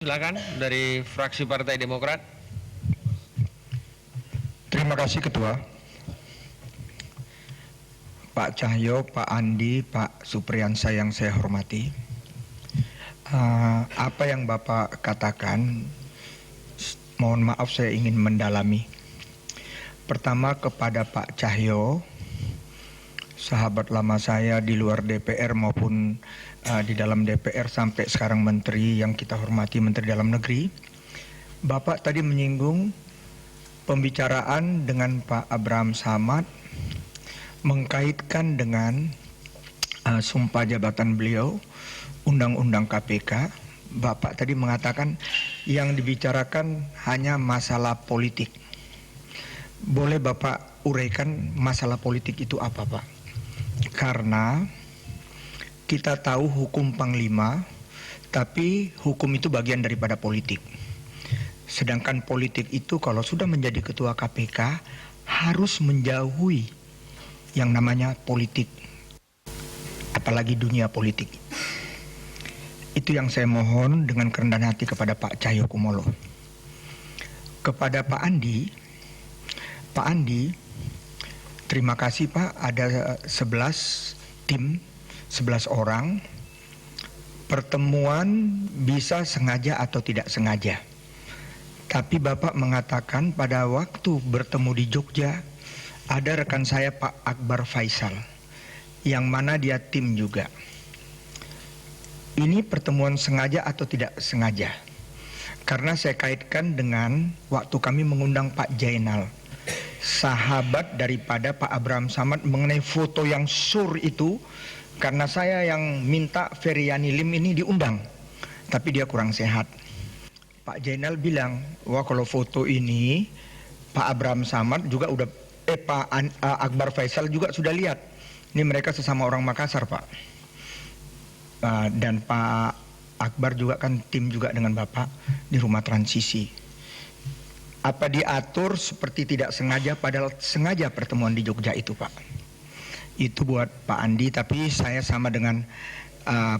Silakan dari fraksi Partai Demokrat. Terima kasih Ketua. Pak Cahyo, Pak Andi, Pak Supriyansa yang saya hormati. Apa yang Bapak katakan, mohon maaf saya ingin mendalami. Pertama kepada Pak Cahyo, sahabat lama saya di luar DPR maupun di dalam DPR sampai sekarang menteri yang kita hormati, Menteri Dalam Negeri. Bapak tadi menyinggung pembicaraan dengan Pak Abraham Samad mengkaitkan dengan sumpah jabatan beliau, Undang-Undang KPK. Bapak tadi mengatakan yang dibicarakan hanya masalah politik. Boleh Bapak uraikan masalah politik itu apa, Pak? Karena kita tahu hukum Panglima, tapi hukum itu bagian daripada politik. Sedangkan politik itu kalau sudah menjadi ketua KPK harus menjauhi yang namanya politik, apalagi dunia politik. Itu yang saya mohon dengan kerendahan hati kepada Pak Cahyokumolo. Kepada Pak Andi, terima kasih Pak, ada 11 tim, 11 orang. Pertemuan bisa sengaja atau tidak sengaja. Tapi Bapak mengatakan pada waktu bertemu di Jogja, ada rekan saya Pak Akbar Faisal, yang mana dia tim juga. Ini pertemuan sengaja atau tidak sengaja? Karena saya kaitkan dengan waktu kami mengundang Pak Jainal, sahabat daripada Pak Abraham Samad, mengenai foto yang sur itu. Karena saya yang minta Feryani Lim ini diundang, tapi dia kurang sehat. Pak Jainal bilang, wah kalau foto ini Pak Abraham Samad juga udah, Pak Akbar Faisal juga sudah lihat. Ini mereka sesama orang Makassar Pak. Dan Pak Akbar juga kan tim juga dengan Bapak di rumah transisi. Apa diatur seperti tidak sengaja, padahal sengaja pertemuan di Jogja itu Pak. Itu buat Pak Andi, tapi saya sama dengan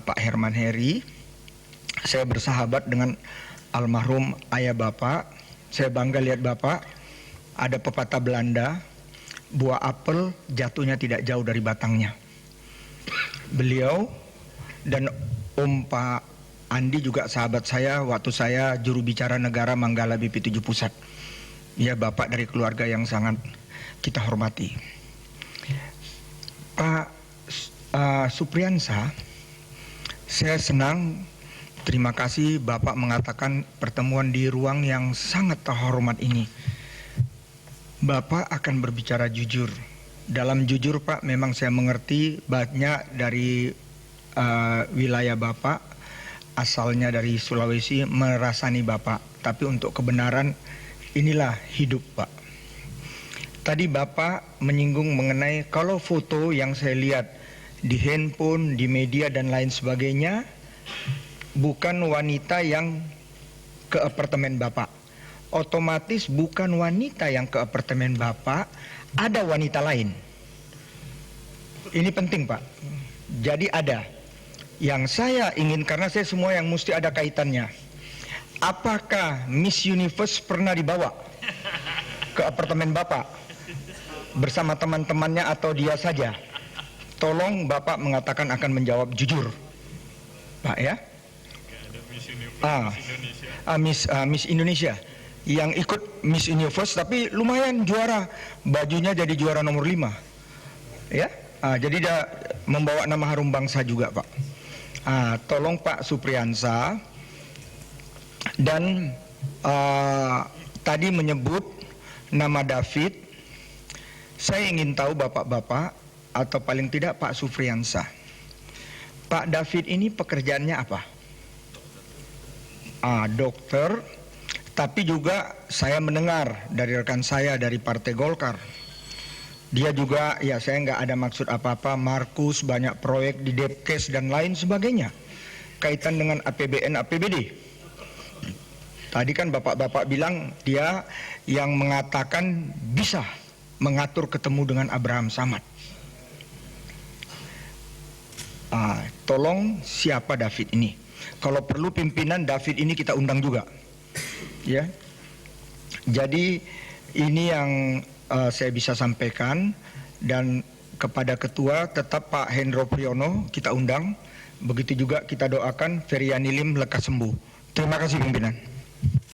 Pak Herman Heri. Saya bersahabat dengan almarhum ayah Bapak. Saya bangga lihat Bapak. Ada pepatah Belanda, buah apel jatuhnya tidak jauh dari batangnya. Beliau dan Om Pak Andi juga sahabat saya waktu saya juru bicara negara Manggala BP7 Pusat. Ya, Bapak dari keluarga yang sangat kita hormati. Pak Supriyansa, saya senang, terima kasih Bapak mengatakan pertemuan di ruang yang sangat terhormat ini. Bapak akan berbicara jujur. Dalam jujur Pak, memang saya mengerti banyak dari wilayah Bapak, asalnya dari Sulawesi, merasani Bapak. Tapi untuk kebenaran, inilah hidup Pak. Tadi Bapak menyinggung mengenai kalau foto yang saya lihat di handphone, di media dan lain sebagainya, bukan wanita yang ke apartemen Bapak. Otomatis bukan wanita yang ke apartemen Bapak, ada wanita lain. Ini penting Pak. Jadi ada. Yang saya ingin, karena saya semua yang mesti ada kaitannya. Apakah Miss Universe pernah dibawa ke apartemen Bapak bersama teman-temannya atau dia saja? Tolong Bapak mengatakan akan menjawab jujur Pak ya. Miss Indonesia yang ikut Miss Universe, tapi lumayan juara, bajunya jadi juara nomor 5 ya. Jadi dia membawa nama harum bangsa juga Pak. Tolong Pak Supriyansa. Dan tadi menyebut nama David. Saya ingin tahu Bapak-bapak, atau paling tidak Pak Supriyansa, Pak David ini pekerjaannya apa? Dokter. Tapi juga saya mendengar dari rekan saya dari Partai Golkar, dia juga, ya saya nggak ada maksud apa-apa, Markus banyak proyek di Depkes dan lain sebagainya, kaitan dengan APBN, APBD. Tadi kan Bapak-bapak bilang dia yang mengatakan bisa mengatur ketemu dengan Abraham Samad. Tolong siapa David ini? Kalau perlu pimpinan David ini kita undang juga. Ya. Jadi ini yang saya bisa sampaikan, dan kepada ketua tetap Pak Hendro Priyono kita undang. Begitu juga kita doakan Feryani Lim lekas sembuh. Terima kasih pimpinan.